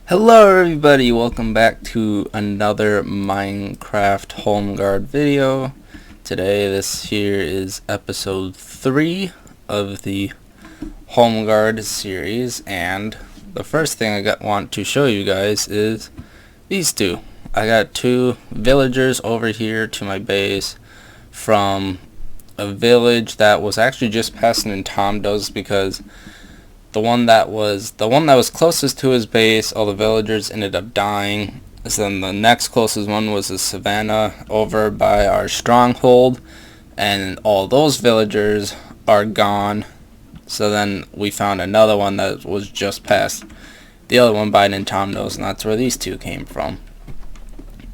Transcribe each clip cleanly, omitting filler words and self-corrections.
Hello everybody, welcome back to another Minecraft Holmgard video. Today this here is episode 3 of the Holmgard series, and the first thing I want to show you guys is these two. I got two villagers over here to my base from a village that was actually just passing in Tomdos, because the one that was closest to his base, all the villagers ended up dying. So then the next closest one was a savannah over by our stronghold, and all those villagers are gone. So then we found another one that was just past the other one by Nintendo's, and that's where these two came from.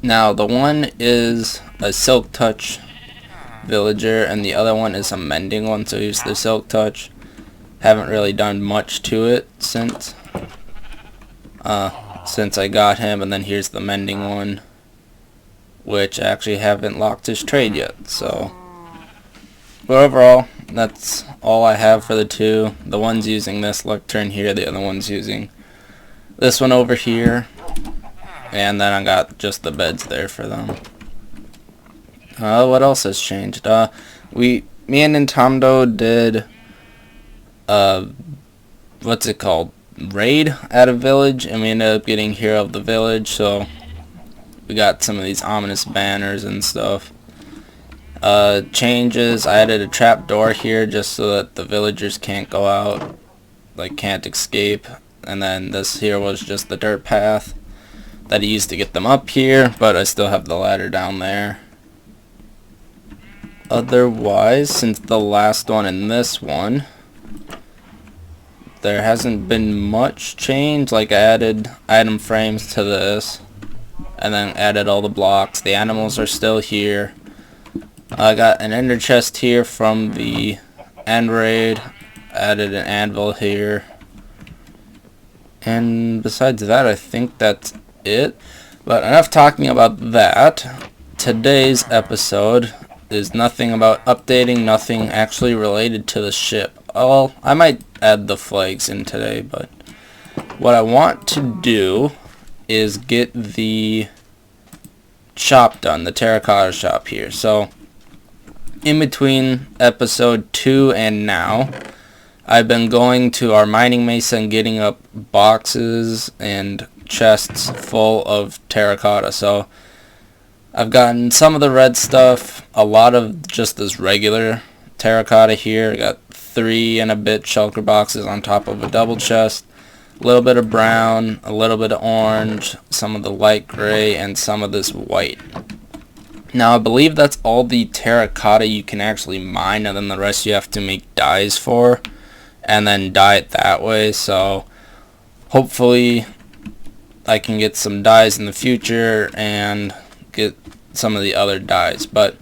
Now the one is a Silk Touch villager, and the other one is a mending one. So here's the Silk Touch. Haven't really done much to it since I got him, and then here's the mending one, which I actually haven't locked his trade yet. So, but overall, that's all I have for the two. The one's using this lectern here, the other one's using this one over here, and then I got just the beds there for them. What else has changed? Me and Nintendo did what's it called, raid at a village, and we ended up getting hero of the village. So we got some of these ominous banners and stuff. Changes: I added a trap door here just so that the villagers can't go out, like can't escape, and then this here was just the dirt path that I used to get them up here, but I still have the ladder down there. Otherwise, since the last one and this one, there hasn't been much change. Like, I added item frames to this, and then added all the blocks. The animals are still here. I got an ender chest here from the end raid. Added an anvil here. And besides that, I think that's it. But enough talking about that. Today's episode is nothing about updating, nothing actually related to the ship. Well, I might add the flags in today, but what I want to do is get the shop done, the Terracotta shop here. So in between episode 2 and now, I've been going to our mining mesa and getting up boxes and chests full of terracotta. So I've gotten some of the red stuff, a lot of just this regular terracotta here. I got 3 and a bit shulker boxes on top of a double chest, a little bit of brown, a little bit of orange, some of the light gray, and some of this white. Now I believe that's all the terracotta you can actually mine, and then the rest you have to make dyes for and then dye it that way. So hopefully I can get some dyes in the future and get some of the other dyes, but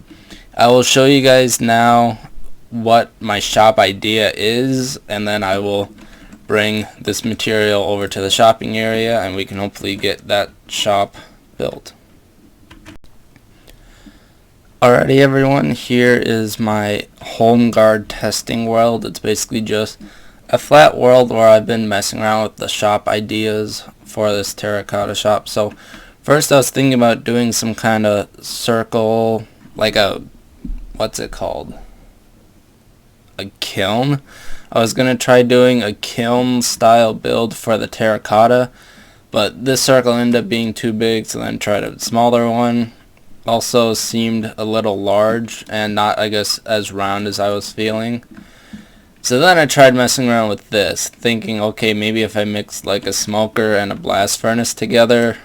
I will show you guys now what my shop idea is, and then I will bring this material over to the shopping area and we can hopefully get that shop built. Alrighty everyone, here is my Holmgard testing world. It's basically just a flat world where I've been messing around with the shop ideas for this terracotta shop. So first I was thinking about doing some kind of circle, like a, what's it called? A kiln. I was gonna try doing a kiln style build for the terracotta, but this circle ended up being too big, so then tried a smaller one. Also seemed a little large and not, I guess, as round as I was feeling. So then I tried messing around with this, thinking, okay, maybe if I mixed like a smoker and a blast furnace together,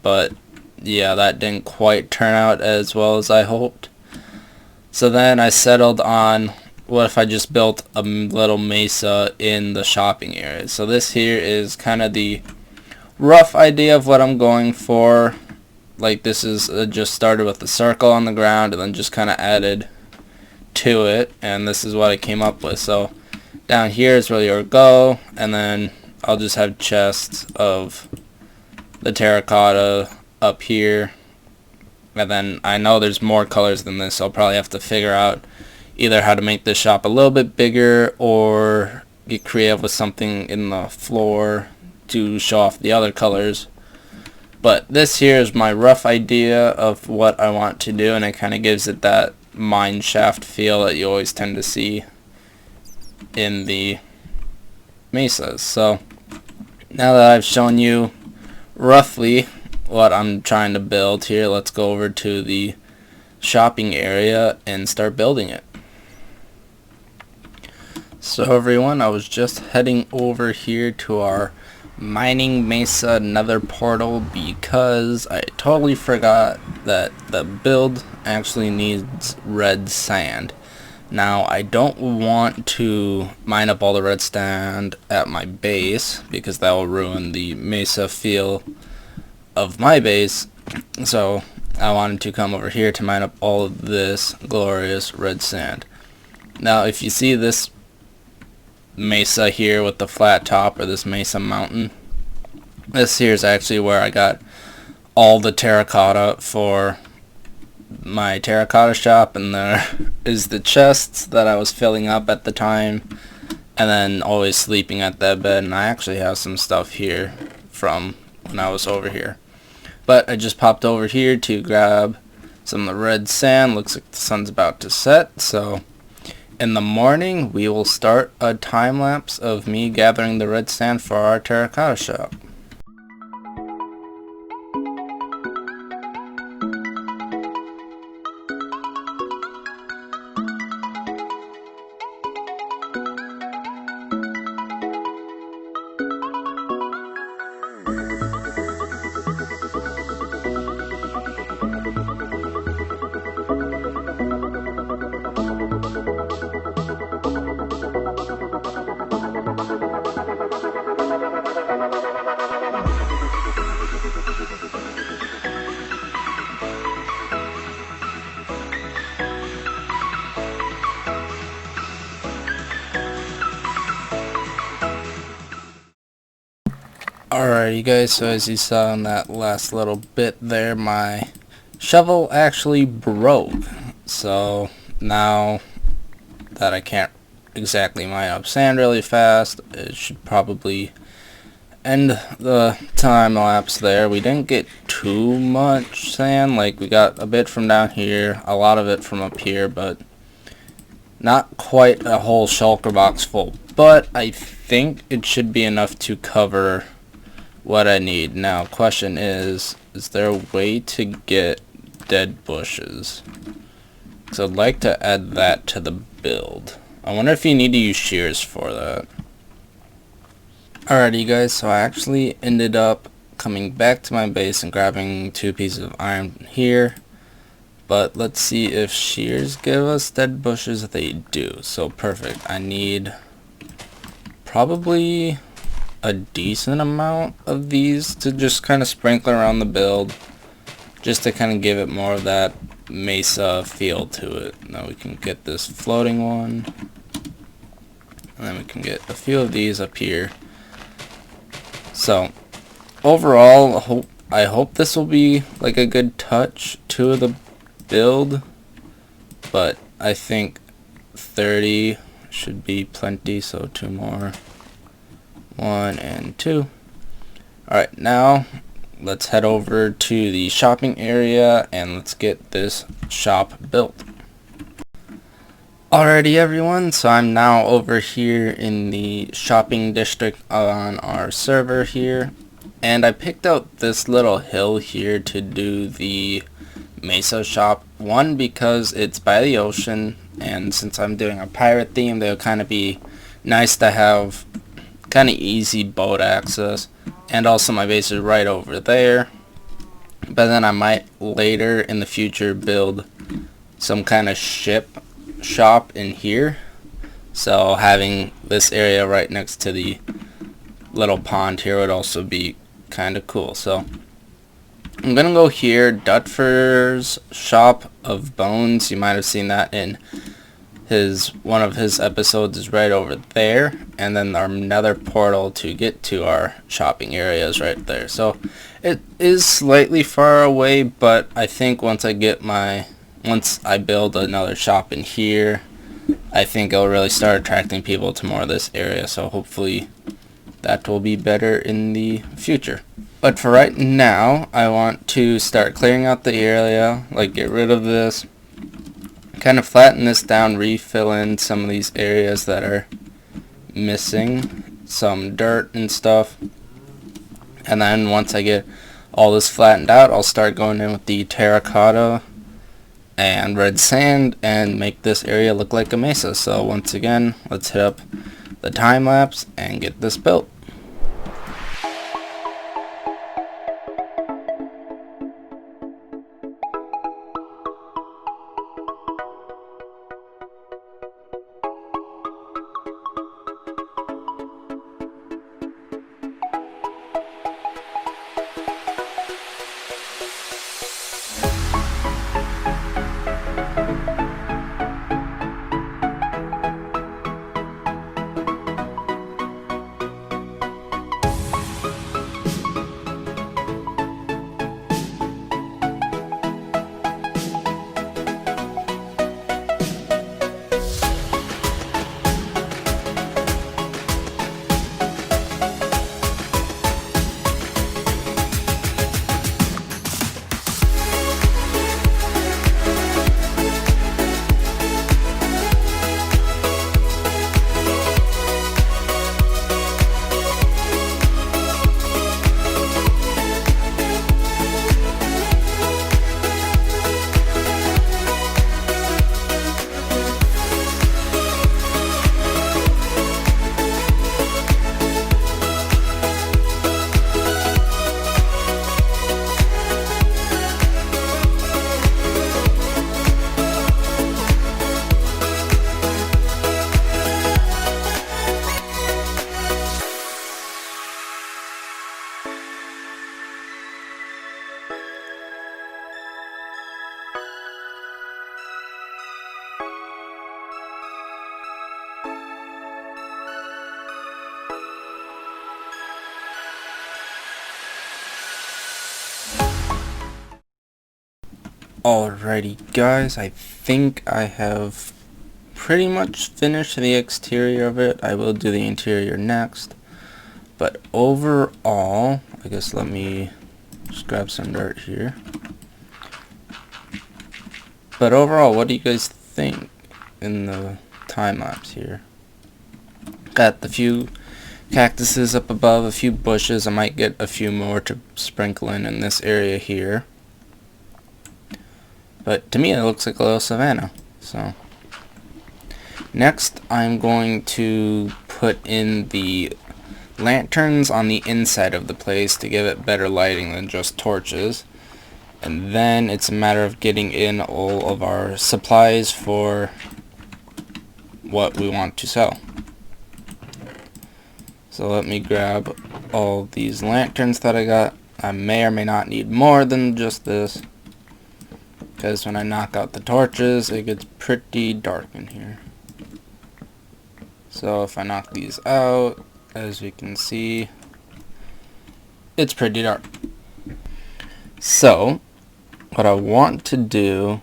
but yeah, that didn't quite turn out as well as I hoped. So then I settled on, what if I just built a little mesa in the shopping area. So this here is kind of the rough idea of what I'm going for. Like, this is just started with a circle on the ground and then just kind of added to it, and this is what I came up with. So down here is where you'll go, and then I'll just have chests of the terracotta up here, and then I know there's more colors than this, so I'll probably have to figure out either how to make this shop a little bit bigger or get creative with something in the floor to show off the other colors. But this here is my rough idea of what I want to do, and it kind of gives it that mine shaft feel that you always tend to see in the mesas. So now that I've shown you roughly what I'm trying to build here, let's go over to the shopping area and start building it. So everyone, I was just heading over here to our mining mesa nether portal because I totally forgot that the build actually needs red sand. Now I don't want to mine up all the red sand at my base because that will ruin the mesa feel of my base, so I wanted to come over here to mine up all of this glorious red sand. Now if you see this mesa here with the flat top, or this mesa mountain, this here is actually where I got all the terracotta for my terracotta shop, and there is the chests that I was filling up at the time, and then always sleeping at that bed. And I actually have some stuff here from when I was over here, but I just popped over here to grab some of the red sand. Looks like the sun's about to set, so in the morning we will start a time lapse of me gathering the red sand for our terracotta shop. Alright you guys, so as you saw in that last little bit there, my shovel actually broke. So now that I can't exactly mine up sand really fast, it should probably end the time lapse there. We didn't get too much sand, like we got a bit from down here, a lot of it from up here, but not quite a whole shulker box full. But I think it should be enough to cover what I need. Now question is there a way to get dead bushes? So I'd like to add that to the build. I wonder if you need to use shears for that. Alrighty guys, so I actually ended up coming back to my base and grabbing 2 pieces of iron here, but let's see if shears give us dead bushes. They do, so perfect. I need probably a decent amount of these to just kind of sprinkle around the build, just to kind of give it more of that mesa feel to it. Now we can get this floating one, and then we can get a few of these up here. So overall, I hope this will be like a good touch to the build, but I think 30 should be plenty, so 2 more. 1 and 2. Alright, now let's head over to the shopping area and let's get this shop built. Alrighty everyone, so I'm now over here in the shopping district on our server here, and I picked out this little hill here to do the mesa shop. One, because it's by the ocean, and since I'm doing a pirate theme, they'll kind of be nice to have kind of easy boat access, and also my base is right over there. But then I might later in the future build some kind of ship shop in here, so having this area right next to the little pond here would also be kind of cool. So I'm gonna go here, Dutfer's Shop of Bones. You might have seen that in one of his episodes is right over there, and then our nether portal to get to our shopping area is right there. So it is slightly far away, but I think once I build another shop in here, I think it'll really start attracting people to more of this area. So hopefully that will be better in the future. But for right now, I want to start clearing out the area, like get rid of this, kind of flatten this down, refill in some of these areas that are missing, some dirt and stuff. And then once I get all this flattened out, I'll start going in with the terracotta and red sand and make this area look like a mesa. So once again, let's hit up the time lapse and get this built. Alrighty guys, I think I have pretty much finished the exterior of it. I will do the interior next. But overall, I guess let me just grab some dirt here. But overall, what do you guys think in the time lapse here? Got the few cactuses up above, a few bushes. I might get a few more to sprinkle in this area here. But to me it looks like a little savanna. So next I'm going to put in the lanterns on the inside of the place to give it better lighting than just torches. And then it's a matter of getting in all of our supplies for what we want to sell. So let me grab all these lanterns that I got. I may or may not need more than just this, because when I knock out the torches it gets pretty dark in here. So if I knock these out, as we can see, it's pretty dark. So what I want to do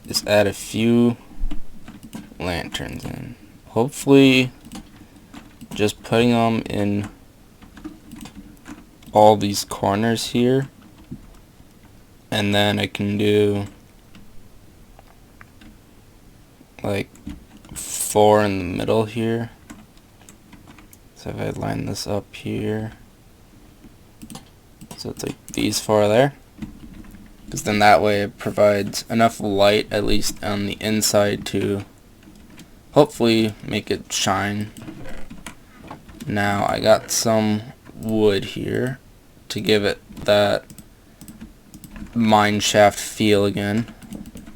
is add a few lanterns in. Hopefully just putting them in all these corners here, and then I can do like 4 in the middle here. So if I line this up here, so it's like these 4 there, because then that way it provides enough light, at least on the inside, to hopefully make it shine. Now I got some wood here to give it that mine shaft feel again,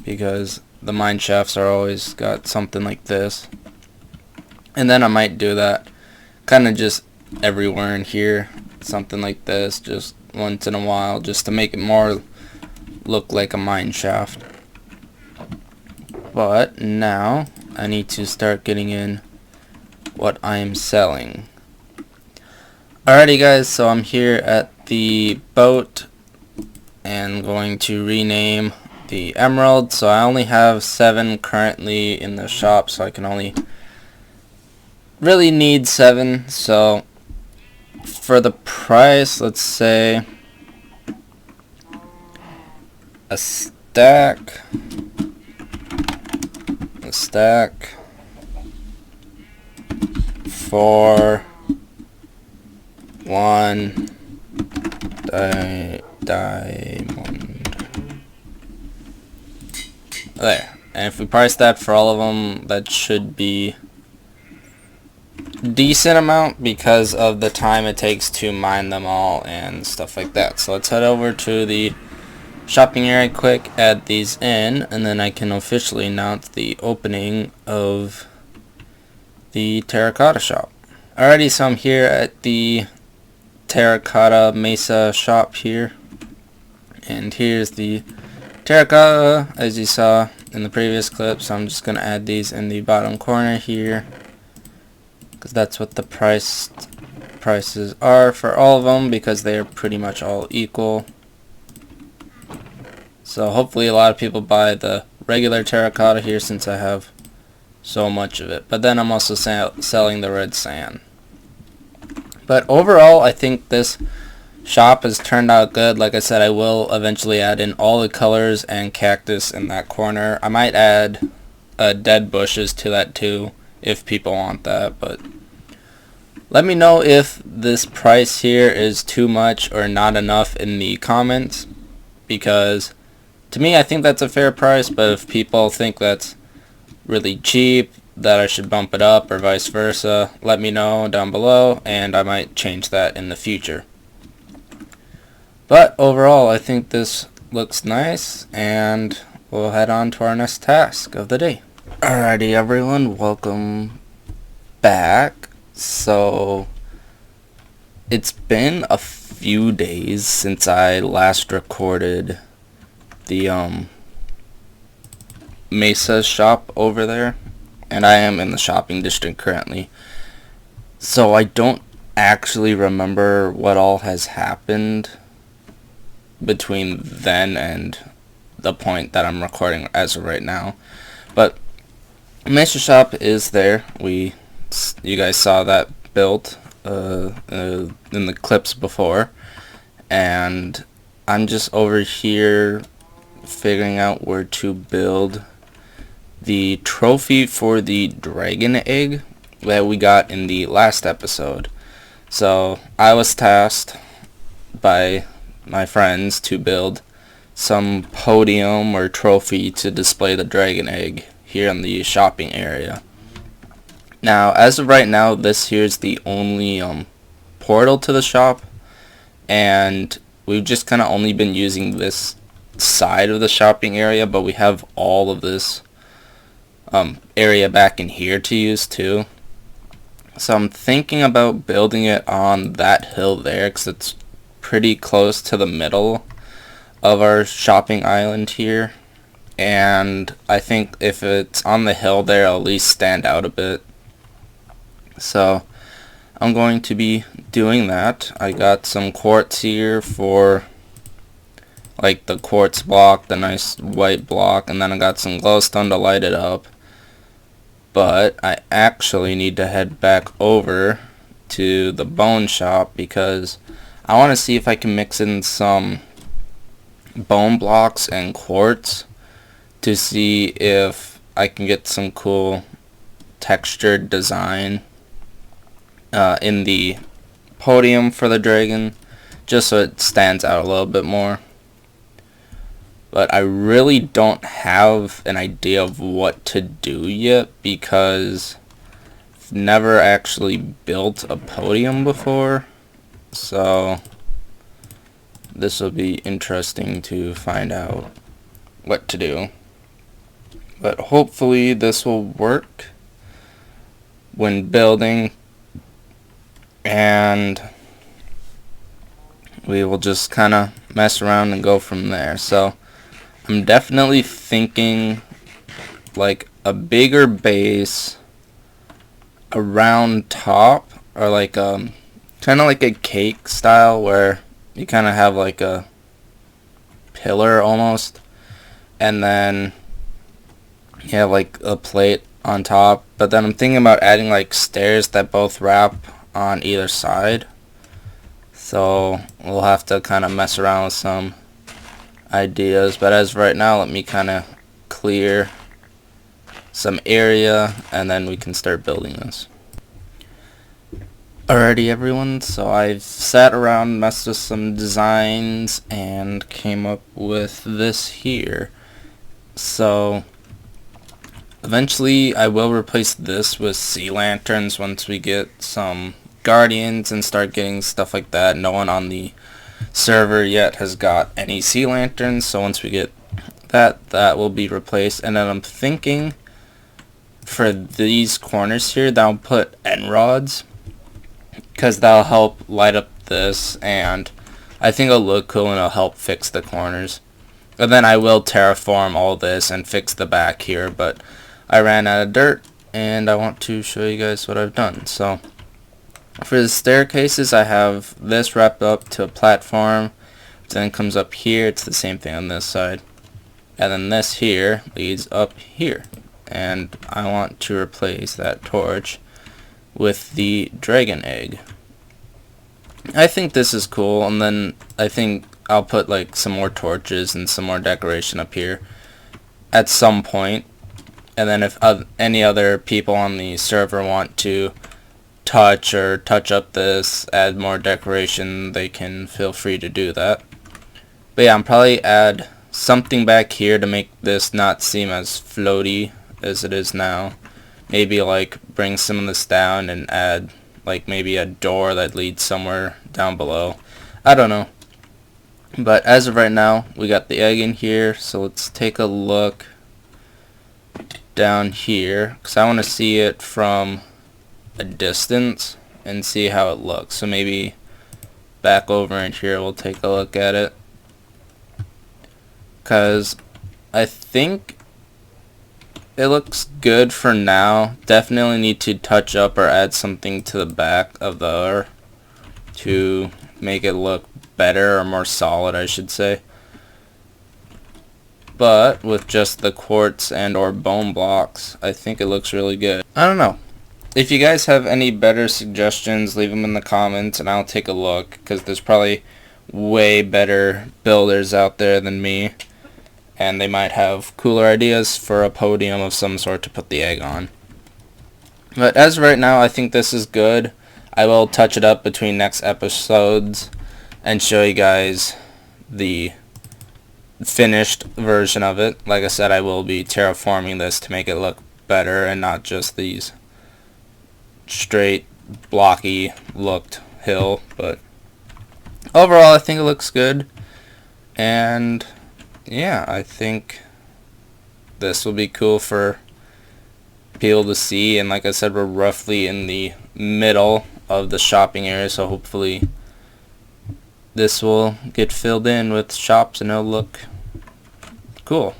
because the mine shafts are always got something like this. And then I might do that kind of just everywhere in here, something like this, just once in a while, just to make it more look like a mine shaft. But now I need to start getting in what I am selling. Alrighty guys, so I'm here at the boat and going to rename the emerald. So I only have 7 currently in the shop, so I can only really need 7. So For the price, let's say a stack for one diamond. There. And if we price that for all of them, that should be decent amount because of the time it takes to mine them all and stuff like that. So let's head over to the shopping area quick, add these in, and then I can officially announce the opening of the Terracotta shop. Alrighty, so I'm here at the Terracotta Mesa shop here, and here's the Terracotta as you saw in the previous clip. So I'm just gonna add these in the bottom corner here because that's what the prices are for all of them, because they are pretty much all equal. So hopefully a lot of people buy the regular terracotta here since I have so much of it. But then I'm also selling the red sand. But overall, I think this shop has turned out good. Like I said, I will eventually add in all the colors and cactus in that corner. I might add dead bushes to that too if people want that. But let me know if this price here is too much or not enough in the comments, because to me, I think that's a fair price, but if people think that's really cheap, that I should bump it up, or vice versa, let me know down below, and I might change that in the future. But overall, I think this looks nice, and we'll head on to our next task of the day. Alrighty everyone, welcome back. So, it's been a few days since I last recorded the Mesa shop over there, and I am in the shopping district currently, so I don't actually remember what all has happened between then and the point that I'm recording as of right now. But Mesa shop is there. You guys saw that built in the clips before, and I'm just over here figuring out where to build the trophy for the dragon egg that we got in the last episode. So I was tasked by my friends to build some podium or trophy to display the dragon egg here in the shopping area. Now as of right now, this here is the only portal to the shop, and we've just kind of only been using this side of the shopping area, but we have all of this area back in here to use too. So I'm thinking about building it on that hill there, because it's pretty close to the middle of our shopping island here, and I think if it's on the hill there, it'll at least stand out a bit. So I'm going to be doing that. I got some quartz here for like the quartz block, the nice white block, and then I got some glowstone to light it up. But I actually need to head back over to the bone shop because I want to see if I can mix in some bone blocks and quartz to see if I can get some cool textured design in the podium for the dragon, just so it stands out a little bit more. But I really don't have an idea of what to do yet because I've never actually built a podium before. So this will be interesting to find out what to do. But hopefully this will work when building, and we will just kind of mess around and go from there. So I'm definitely thinking like a bigger base around top, or like kind of like a cake style where you kind of have like a pillar almost, and then you have like a plate on top. But then I'm thinking about adding like stairs that both wrap on either side, So we'll have to kind of mess around with some ideas, but as of right now, let me kind of clear some area and then we can start building this. Alrighty everyone, so I've sat around, messed with some designs, and came up with this here. So eventually I will replace this with sea lanterns once we get some guardians and start getting stuff like that. No one on the server yet has got any sea lanterns, so once we get that will be replaced. And then I'm thinking for these corners here that I'll put end rods, because that'll help light up this, and I think it'll look cool and it'll help fix the corners. And then I will terraform all this and fix the back here, but I ran out of dirt and I want to show you guys what I've done. So for the staircases, I have this wrapped up to a platform, then comes up here. It's the same thing on this side, and then this here leads up here, and I want to replace that torch with the dragon egg. I think this is cool, and then I think I'll put like some more torches and some more decoration up here at some point. And then if any other people on the server want to touch up this, add more decoration, they can feel free to do that. But yeah, I'll probably add something back here to make this not seem as floaty as it is now. Maybe like bring some of this down and add like maybe a door that leads somewhere down below. I don't know. But as of right now, we got the egg in here, so let's take a look down here, because I want to see it from a distance and see how it looks. So maybe back over in here we'll take a look at it, because I think it looks good for now. Definitely need to touch up or add something to the back of the R to make it look better, or more solid I should say. But with just the quartz and or bone blocks, I think it looks really good. I don't know. If you guys have any better suggestions, leave them in the comments and I'll take a look, because there's probably way better builders out there than me, and they might have cooler ideas for a podium of some sort to put the egg on. But as of right now, I think this is good. I will touch it up between next episodes and show you guys the finished version of it. Like I said, I will be terraforming this to make it look better and not just these straight blocky looked hill. But overall I think it looks good, and yeah, I think this will be cool for people to see. And like I said, we're roughly in the middle of the shopping area, so hopefully this will get filled in with shops and it'll look cool.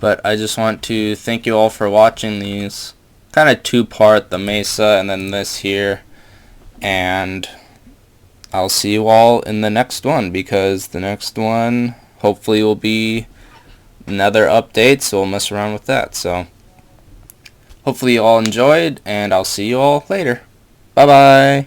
But I just want to thank you all for watching these kind of two-part, the mesa and then this here, and I'll see you all in the next one, because the next one hopefully will be another update, so we'll mess around with that. So hopefully you all enjoyed, and I'll see you all later. Bye bye.